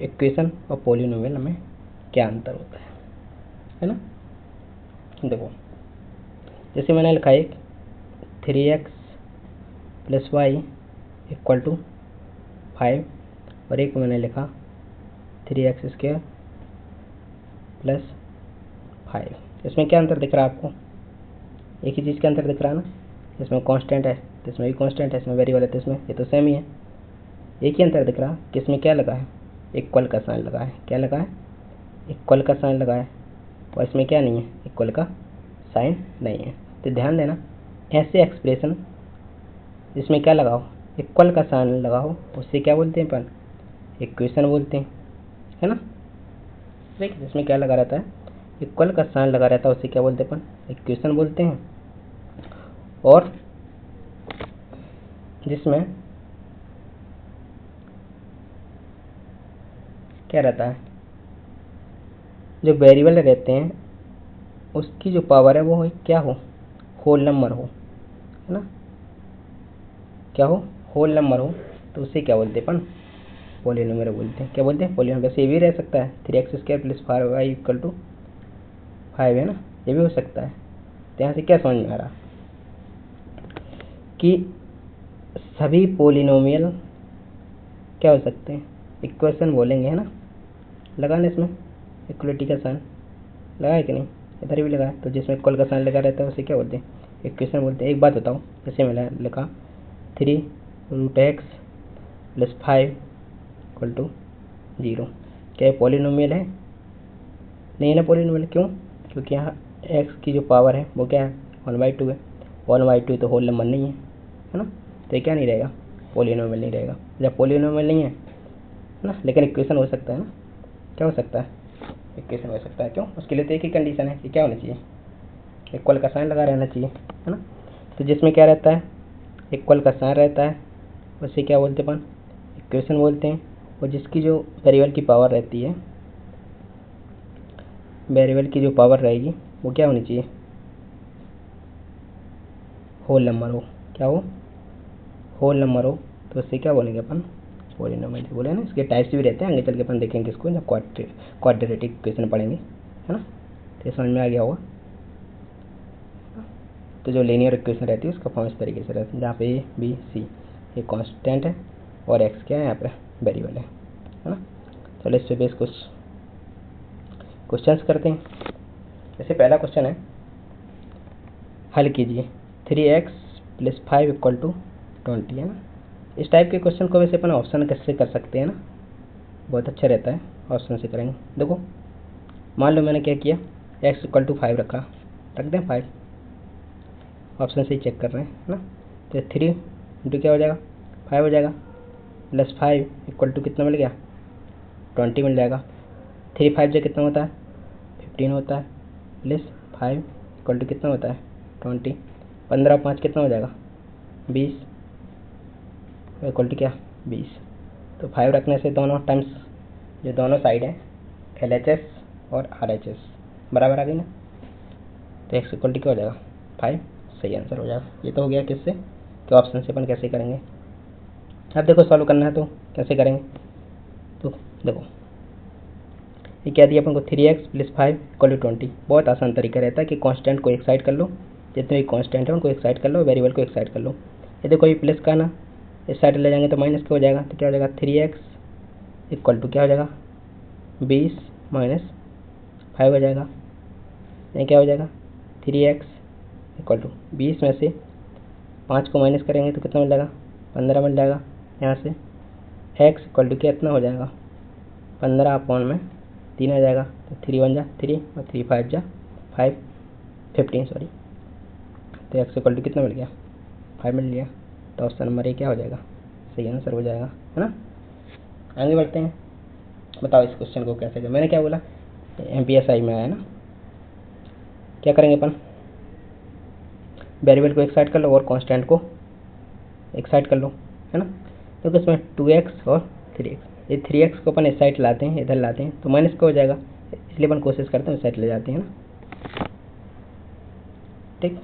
इक्वेशन और पॉलिनोमियल में क्या अंतर होता है ना। देखो जैसे मैंने लिखा है 3x plus Y equal to 5, और एक मैंने लिखा 3x स्क्वायर प्लस 5। इसमें क्या अंतर दिख रहा है आपको, एक ही चीज़ का अंतर दिख रहा है ना, इसमें कांस्टेंट है तो इसमें भी कांस्टेंट है, इसमें वेरिएबल है तो इसमें ये तो सेम ही है। एक ही अंतर दिख रहा कि इसमें क्या लगा है, इक्वल का साइन लगा है, क्या लगा है, इक्वल का साइन लगा है, और इसमें क्या नहीं है, इक्वल का साइन नहीं है। तो ध्यान देना, ऐसे एक्सप्रेशन जिसमें क्या लगाओ, इक्वल का साइन लगाओ, उससे क्या बोलते हैं अपन, इक्वेशन बोलते हैं, है ना। देखिए जिसमें क्या लगा रहता है, इक्वल का साइन लगा रहता है, उसे क्या बोलते हैं अपन, इक्वेशन बोलते हैं। और जिसमें क्या रहता है, जो वेरिएबल रहते हैं उसकी जो पावर है वो क्या हो, होल नंबर हो, है ना, क्या हो, होल नंबर हो, तो उसे क्या बोलते हैं अपन, पॉलिनोमियल बोलते हैं। क्या बोलते हैं, पॉलिनोमियल। वैसे ये भी रह सकता है 3x square plus 5y equal to 5, है ना, ये भी हो सकता है। तो यहाँ से क्या समझ में आ रहा कि सभी पॉलिनोमियल क्या हो सकते हैं, इक्वेशन बोलेंगे, है ना। लगाने इसमें इक्वलिटी का साइन लगाए कि नहीं, इधर भी लगाया, तो जिसमें इक्वल का साइन लगा रहता है उसे क्या बोलते हैं, इक्वेशन बोलते हैं। एक बात बताओ, जैसे मैंने लिखा 3√x प्लस 5 इक्वल टू 0, क्या ये पॉलिनोमियल है, नहीं है ना पॉलिनोमियल। क्यों, क्योंकि यहाँ x की जो पावर है वो क्या है, 1/2 है, 1/2 तो होल नंबर नहीं है ना, तो ये क्या नहीं रहेगा, पॉलिनोमियल नहीं रहेगा। जब पॉलिनोमियल नहीं है ना, लेकिन इक्वेशन हो सकता है ना, क्या हो सकता है, इक्वेशन हो सकता है। क्यों, उसके लिए तो एक ही कंडीशन है कि क्या होना चाहिए, इक्वल का साइन लगा रहना चाहिए, है ना। तो जिसमें क्या रहता है, इक्वल का साइन रहता है, उसे क्या बोलते हैं अपन, इक्वेशन बोलते हैं। और जिसकी जो वेरिएबल की पावर रहती है, वेरिएबल की जो पावर रहेगी वो क्या होनी चाहिए, होल नंबर हो, क्या हो, होल नंबर हो, तो उससे क्या बोलेंगे अपन, पॉलिनोमियल बोले ना। इसके टाइप्स भी रहते हैं, आगे चल के अपन देखेंगे इसको जब क्वाड्रेटिक इक्वेशन पढ़ेंगे, है ना। तो समझ में आ गया होगा। तो जो लीनियर इक्वेशन रहती है उसका फॉर्म इस तरीके से रहता है, जहाँ पे ए बी सी ये कांस्टेंट है और एक्स क्या है, यहाँ पे वेरिएबल है ना। चलो इस पे बेस कुछ क्वेश्चंस करते हैं। जैसे पहला क्वेश्चन है, हल कीजिए 3x प्लस 5 इक्वल टू 20, है ना। इस टाइप के क्वेश्चन को वैसे अपन ऑप्शन कैसे कर सकते हैं ना, बहुत अच्छा रहता है, ऑप्शन से करेंगे। देखो मान लो मैंने क्या किया, x इक्वल टू 5 रखा, रख दें 5, ऑप्शन से ही चेक कर रहे हैं ना। तो 3 इंटू क्या हो जाएगा, 5 हो जाएगा, प्लस 5 इक्वल टू कितना मिल गया, 20 मिल जाएगा। 3 5 जो कितना होता है, 15 होता है, प्लस 5 इक्वल टू कितना होता है, 20। 15 5 कितना हो जाएगा, 20 इक्वल टू क्या, 20। तो 5 रखने से दोनों टाइम्स जो दोनों साइड हैं LHS और RHS बराबर आ गई ना। तो x इक्वल टू क्या हो जाएगा, 5, सही आंसर हो जाएगा। ये तो हो गया किससे, तो ऑप्शन से अपन कैसे करेंगे। अब देखो सॉल्व करना है तो कैसे करेंगे, तो देखो ये क्या दिया अपन को, 3x प्लस 5 इक्वल टू 20। बहुत आसान तरीका रहता है कि कांस्टेंट को एक साइड कर लो, जितने भी कांस्टेंट है उनको एक साइड कर लो, वेरिएबल को एक साइड कर लो। ये देखो ये प्लस का ना इस साइड ले जाएंगे तो माइनस का हो जाएगा, तो क्या हो जाएगा 3x इक्वल टू क्या हो जाएगा, 20 माइनस 5 हो जाएगा। ये क्या हो जाएगा, 3x इक्वल टू 20 में से 5 को माइनस करेंगे तो कितना मिल जाएगा, 15 मिल जाएगा। यहाँ से x इक्वल टू कितना हो जाएगा, 15 अपॉन में 3 आ जाएगा, तो 3 1 जा 3 और 3 5 जा 15 सॉरी। तो x इक्वल टू कितना मिल गया, 5 मिल गया। तो ऑप्शन नंबर ए क्या हो जाएगा, सही आंसर हो जाएगा, है ना। आगे बढ़ते हैं, बताओ इस क्वेश्चन को कैसे करें। मैंने क्या बोला, MPSI में आया ना। क्या करेंगे अपन, वेरिएबल को एक साइड कर लो और कांस्टेंट को एक साइड कर लो, है ना। तो इसमें 2x और 3x, ये 3x को अपन इस साइड लाते हैं, इधर लाते हैं तो माइनस का हो जाएगा, इसलिए अपन कोशिश करते हैं इस साइड ले जाते हैं ना, ठीक।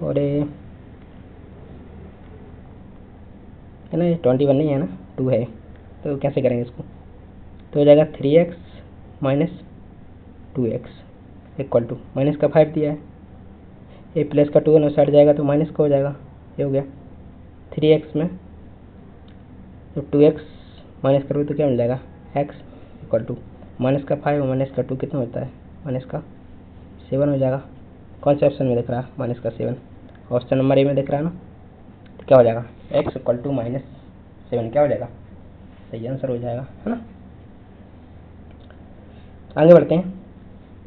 और ये है ना, ये 21 नहीं है ना, 2 है, तो कैसे करेंगे इसको, तो हो जाएगा 3x minus 2x equal to minus का 5 दिया है, ये प्लस का 2 है ना साइड जाएगा तो माइनस का हो जाएगा। ये हो गया 3x में, तो 2x माइनस करोगे तो क्या मिल जाएगा, x इक्वल टू माइनस का 5 और माइनस का 2 कितना होता है, माइनस का 7 हो जाएगा। कौन से ऑप्शन में दिख रहा है, माइनस का 7, ऑप्शन नंबर ए में दिख रहा है ना। तो क्या हो जाएगा, x इक्वल टू -7 क्या हो जाएगा, सही आंसर हो जाएगा, है ना। आगे बढ़ते हैं,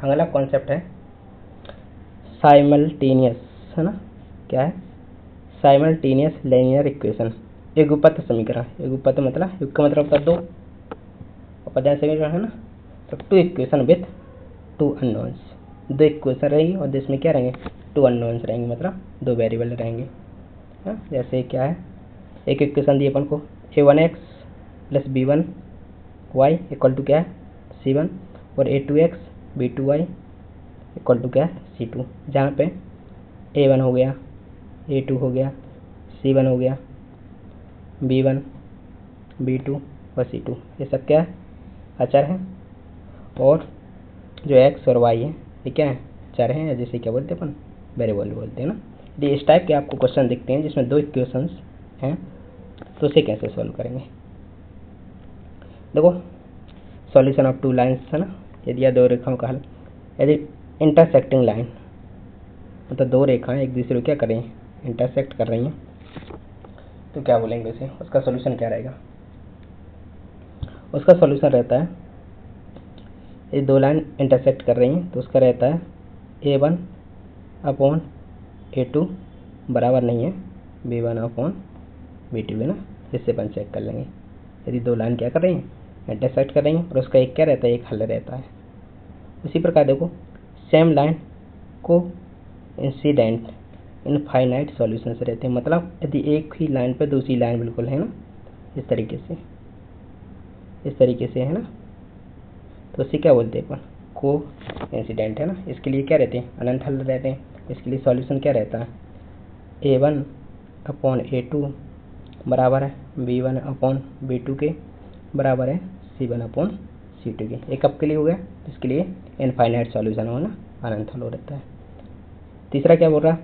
अगला कॉन्सेप्ट है साइमल्टेनियस, है ना। क्या है, साइमल्टेनियस लीनियर इक्वेशन, युगपत समीकरण। युगपत मतलब युग का मतलब होता है 2 और पदार्थ समीकरण, है ना। तो 2 इक्वेशन विथ 2 अननोन्स, 2 इक्वेशन रहेगी और जिसमें क्या रहेंगे, 2 अननोन्स रहेंगे, मतलब 2 वेरिएबल रहेंगे, है। जैसे क्या है, एक इक्वेशन दी अपन को a1x plus b1y equal to क्या है, c1, और a2x b2y इक्वल टू क्या है, c2, जहाँ पे a1 हो गया, a2 हो गया, c1 हो गया, b1 b2 और c2, ये सब क्या है, अचर हैं। और जो x और y है ये क्या है, चर हैं, जैसे क्या बोलते हैं अपन, वेरिएबल बोलते हैं ना। यदि इस टाइप के आपको क्वेश्चन दिखते हैं जिसमें 2 इक्वेशंस हैं तो उसे कैसे सॉल्व करेंगे। देखो सॉल्यूशन ऑफ 2 लाइन्स, है ना। यदि यह 2 रेखाओं का हल, यदि इंटरसेक्टिंग लाइन मतलब 2 रेखाएं एक दूसरे को क्या कर रही हैं, इंटरसेक्ट कर रही हैं, तो क्या बोलेंगे उसे, उसका सॉल्यूशन क्या रहेगा। उसका सॉल्यूशन रहता है, ये 2 लाइन इंटरसेक्ट कर रही हैं तो उसका रहता है a1 अपॉन a2 बराबर नहीं है b1 अपॉन b2, है ना। इससे अपन चेक कर लेंगे, यदि 2 लाइन क्या कर रही हैं, इंटरसेक्ट कर रही हैं, और उसका एक क्या रहता है, एक हल रहता है। उसी प्रकार देखो सेम लाइन को इंसिडेंट इनफाइनाइट सॉल्यूशन से रहते हैं, मतलब यदि एक ही लाइन पर दूसरी लाइन बिल्कुल है ना, इस तरीके से है ना, तो उसे क्या बोलते हैं अपन, को इंसिडेंट, है ना। इसके लिए क्या रहते हैं, अनंत हल रहते हैं। इसके लिए सॉल्यूशन क्या रहता है, a1 अपॉन a2 बराबर है b1 अपॉन b2 के, बराबर है c1 अपॉन c2 के। एक कब के लिए हो गया, इसके लिए इनफाइनाइट सॉल्यूशन हो ना, अनंत हल हो रहता है। तीसरा क्या बोल रहा है,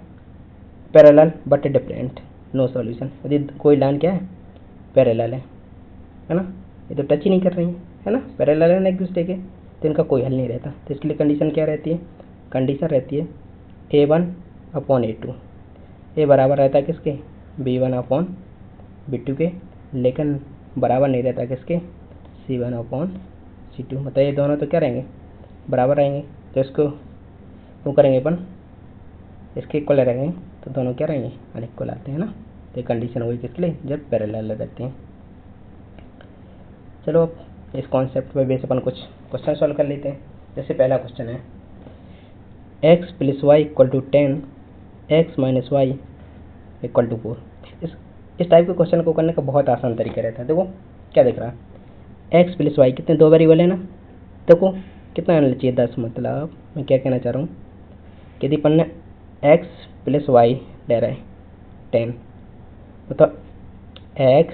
parallel but different no solution, यदि कोई लाइन क्या है, पैरेलल है ना, ये तो टच ही नहीं कर रही है ना, पैरेलल है ना एक दूसरे के, तो इनका कोई हल नहीं रहता। तो इसके लिए कंडीशन क्या रहती है, कंडीशन रहती है a1 अपॉन a2, ये बराबर रहता है किसके, b1 अपॉन b2 के, लेकिन बराबर नहीं रहता किसके, c1 अपॉन C2, मतलब ये दोनों तो क्या रहेंगे, बराबर रहेंगे। तो इसको वो करेंगे अपन, इसके इक्वल रहेंगे, तो दोनों क्या रहेंगे, अनइक्वल आते हैं ना। तो कंडीशन हुई किसके लिए, जब पैरेलल रहते हैं। चलो अब इस कॉन्सेप्ट पे बेस अपन कुछ क्वेश्चन सॉल्व कर लेते हैं। जैसे पहला क्वेश्चन है x + y = 10, x - y = 4। इस टाइप के क्वेश्चन को करने का बहुत आसान तरीका रहता है। देखो क्या दिख रहा है, x + y कितने, दो वेरिएबल है ना। देखो कितना आना चाहिए, 10। मतलब मैं क्या कहना चाह रहा हूँ कि यदि अपन ने x + y ले रहा है 10, मतलब x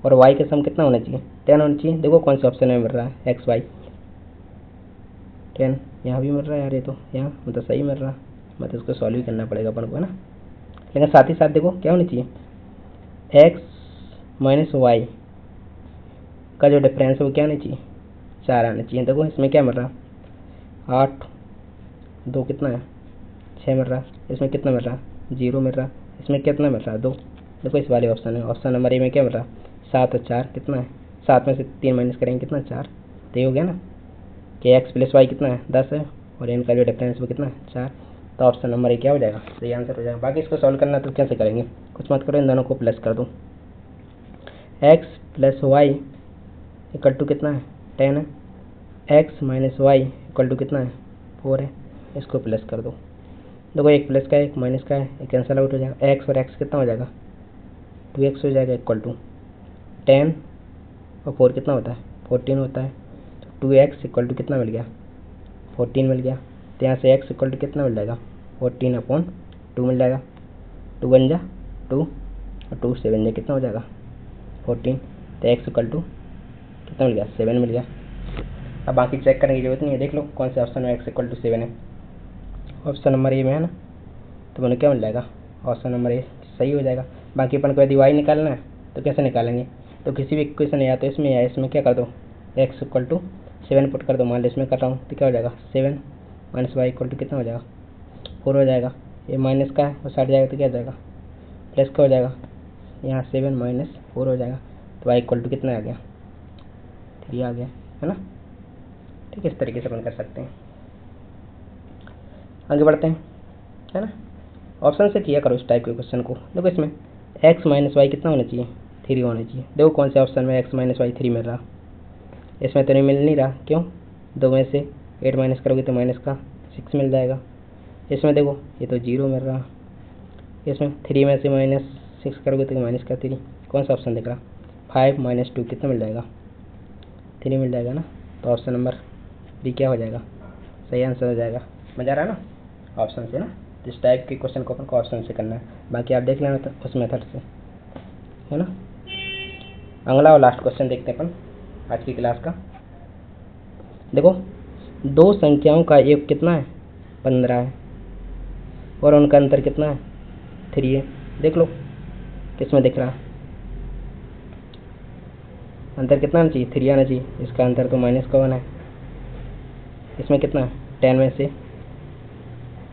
और y का सम कितना होना चाहिए, 10 होना चाहिए। देखो कौन से ऑप्शन में मिल रहा है, x y 10, यहाँ भी मिल रहा है यार, ये तो यहाँ मतलब सही मिल रहा है। मतलब इसको सॉल्व ही करना पड़ेगा अपन को, है ना। लेकिन साथ ही साथ देखो क्या होनी चाहिए, x - y का जो डिफरेंस है वो क्या आना चाहिए, 4 आना चाहिए। देखो इसमें क्या मिल रहा है, 8, 2 कितना है, 6 मिल रहा है। इसमें कितना मिल रहा है, 0 मिल रहा है। इसमें कितना मिल रहा है, 2। देखो इस वाले ऑप्शन है, ऑप्शन नंबर ए में क्या मिल रहा है, 7 और 4 कितना है, 7 में से 3 माइनस करेंगे कितना, 4। तो ये हो गया ना कि x + y कितना है, 10 है, और इनका जो डिफरेंस वो कितना है, 4। तो ऑप्शन नंबर ए क्या हो जाएगा, सही आंसर हो जाएगा। बाकी इसको सॉल्व करना तो कैसे करेंगे, कुछ मत करो, इन दोनों को प्लस कर दो। x + y = कितना है, 10 है। x - y = कितना है, 4 है। इसको प्लस कर दो। देखो एक प्लस का है, एक माइनस का है, एक कैंसिल आउट हो जाएगा। x और x कितना हो जाएगा, 2x हो जाएगा, इक्वल टू 10 और 4 कितना होता है, 14 होता है। तो 2x = कितना मिल गया, 14 मिल गया। तो यहाँ से x = कितना मिल जाएगा, 14/2 मिल जाएगा। 2 बन जा 2 और 2 से बन जा कितना हो जाएगा, 14। तो x = कितना मिल गया, 7 मिल गया। अब बाकी चेक करने की जरूरत नहीं है, देख लो कौन से ऑप्शन में x = 7 है। ऑप्शन नंबर ए में है ना, तो मैंने क्या मिल जाएगा, ऑप्शन नंबर ए सही हो जाएगा। बाकी अपन को यदि y निकालना है तो कैसे निकालेंगे, तो किसी भी इक्वेशन या तो इसमें या इसमें क्या कर दो, x = 7 पुट कर दो। मान लो इसमें कर रहा हूँ तो क्या हो जाएगा, 7 - y = कितना हो जाएगा, 4 हो जाएगा। ये माइनस का है, वो सट जाएगा तो क्या हो जाएगा, प्लस का हो जाएगा। यहाँ 7 - 4 हो जाएगा। तो y = कितना आ गया, 3 आ गया, है ना। ठीक है, इस तरीके से अपन कर सकते हैं। आगे बढ़ते हैं, है ना। ऑप्शन से किया करो इस टाइप के क्वेश्चन को। देखो इसमें x - y कितना होना चाहिए, 3 होना चाहिए। देखो कौन से ऑप्शन में x - y 3 मिल रहा, इसमें तो नहीं मिल नहीं रहा, क्यों, 2 में से 8 माइनस करोगे तो माइनस का 6 मिल जाएगा। इसमें देखो ये तो 0 मिल रहा, इसमें 3 में से -6 करोगे तो माइनस का 3। कौन सा ऑप्शन दिख रहा, 5 - 2 कितना मिल जाएगा, 3 मिल जाएगा ना। तो ऑप्शन नंबर बी क्या हो जाएगा, सही आंसर हो जाएगा। मजा आ रहा है ना ऑप्शन से ना। इस टाइप के क्वेश्चन को अपन को ऑप्शन से करना है, बाकी आप देख लेना तो उस मेथड से, है ना। अगला और लास्ट क्वेश्चन देखते हैं अपन आज की क्लास का। देखो दो संख्याओं का योग कितना है, 15 है, और उनका अंतर कितना है, 3 है। देख लो किसमें दिख रहा, अंतर कितना आना चाहिए, 3 आना चाहिए। इसका अंतर तो -1 है। इसमें कितना है, 10 में से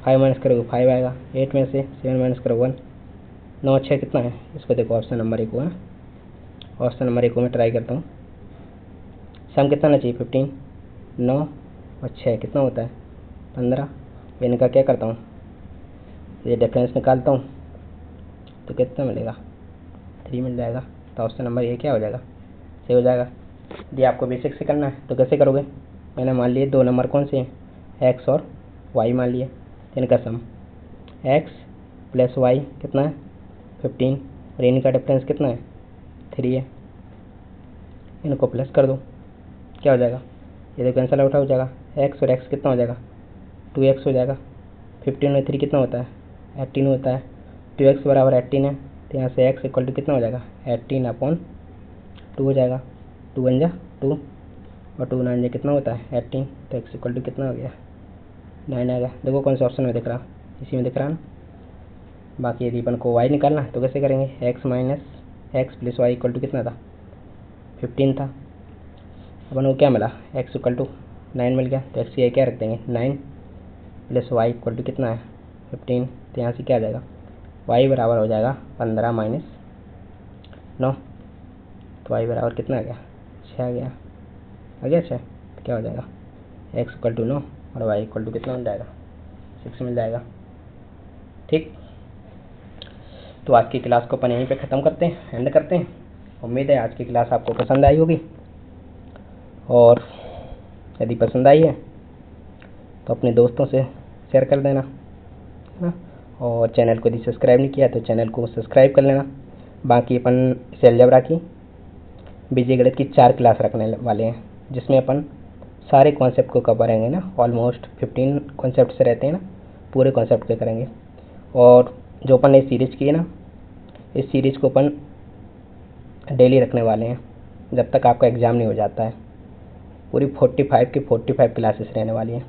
5 माइनस करोगे 5 आएगा। 8 में से 7 माइनस करो 1। 9 6 कितना है, इसको देखो ऑप्शन नंबर 1 को, है ऑप्शन नंबर 1 को मैं ट्राई करता हूँ। सम कितना आना चाहिए, 15। 9 और 6 कितना होता है, 15। इनका क्या करता हूँ, ये डिफरेंस निकालता हूँ तो कितना मिलेगा, 3 मिल जाएगा। तो ऑप्शन नंबर ए क्या हो जाएगा, सही हो जाएगा। यदि आपको बेसिक से करना है तो कैसे करोगे, मैंने मान लिए 2 नंबर कौन से हैं, एक्स और वाई मान लिए। इनका सम एक्स + वाई कितना है, 15, और इनका डिफरेंस कितना है, 3 है। इनको प्लस कर दो, क्या हो जाएगा, ये तो कैंसिल आउट हो जाएगा। एक्स और एक्स कितना हो जाएगा, 2x हो जाएगा। 15 में 3 कितना होता है, 18 होता है। 2x = 18 है, तो यहाँ से x = कितना हो जाएगा, 18/2 हो जाएगा। 2 बन जा 2 और 2 9 कितना होता है, 18। तो x = कितना हो गया, 9 आ गया। देखो कौन से ऑप्शन में दिख रहा, इसी में दिख रहा ना। बाकी यदि अपन को y निकालना है तो कैसे करेंगे, x + y = कितना था, 15 था। अपन को क्या मिला, x = 9 मिल गया। तो x की क्या रख देंगे, 9 + y = कितना है, 15। तो यहाँ से क्या आ जाएगा, y बराबर हो जाएगा 15 - 9। तो y बराबर कितना आ गया, 6 आ गया। 6। तो क्या हो जाएगा, x इक्वल टू 9 और y इक्वल टू कितना मिल जाएगा, 6 मिल जाएगा। ठीक, तो आज की क्लास को अपन यहीं पे ख़त्म करते हैं, एंड करते हैं। उम्मीद है आज की क्लास आपको पसंद आई होगी, और यदि पसंद आई है तो अपने दोस्तों से शेयर कर देना, है ना। और चैनल को यदि सब्सक्राइब नहीं किया तो चैनल को सब्सक्राइब कर लेना। बाकी अपन इस अलजेब्रा की बीजगणित की 4 क्लास रखने वाले हैं, जिसमें अपन सारे कॉन्सेप्ट को कवर करेंगे ना। ऑलमोस्ट 15 कॉन्सेप्ट रहते हैं ना, पूरे कॉन्सेप्ट पे करेंगे। और जो अपन ने सीरीज़ की है ना, इस सीरीज़ को अपन डेली रखने वाले हैं जब तक आपका एग्ज़ाम नहीं हो जाता है। पूरी 45 की 45 क्लासेस रहने वाली हैं,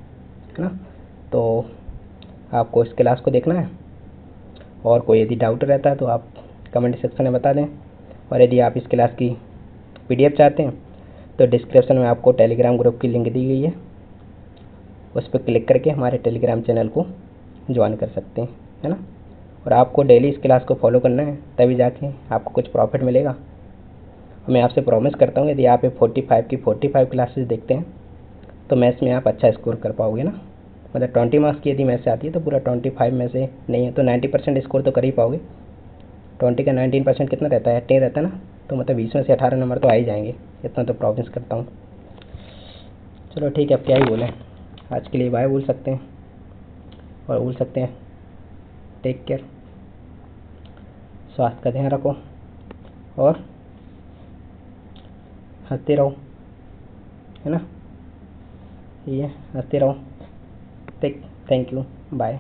है ना। तो आपको इस क्लास को देखना है, और कोई यदि डाउट रहता है तो आप कमेंट सेक्शन में बता दें। और यदि आप इस क्लास की PDF चाहते हैं तो डिस्क्रिप्शन में आपको टेलीग्राम ग्रुप की लिंक दी गई है, उस पर क्लिक करके हमारे टेलीग्राम चैनल को ज्वाइन कर सकते हैं, है ना। और आपको डेली इस क्लास को फॉलो करना है, तभी जाके आपको कुछ प्रॉफिट मिलेगा। मैं आपसे प्रॉमिस करता हूँ यदि आप 45 की 45 क्लासेस देखते हैं तो मैथ्स में आप अच्छा स्कोर कर पाओगे ना। मतलब 20 मार्क्स की यदि मैथ्स आती है तो पूरा 25 में से नहीं है तो 90% स्कोर तो कर ही पाओगे। 20 का 19% कितना रहता है, 18 रहता है ना, तो मतलब 20 में से 18 नंबर तो आ ही जाएंगे, इतना तो प्रॉमिस करता हूँ। चलो ठीक है, अब क्या ही बोलें, आज के लिए बाय बोल सकते हैं, और बोल सकते हैं टेक केयर, स्वास्थ्य का ध्यान रखो और हंसते रहो, है ना। ये हंसते रहो। Thank you, bye.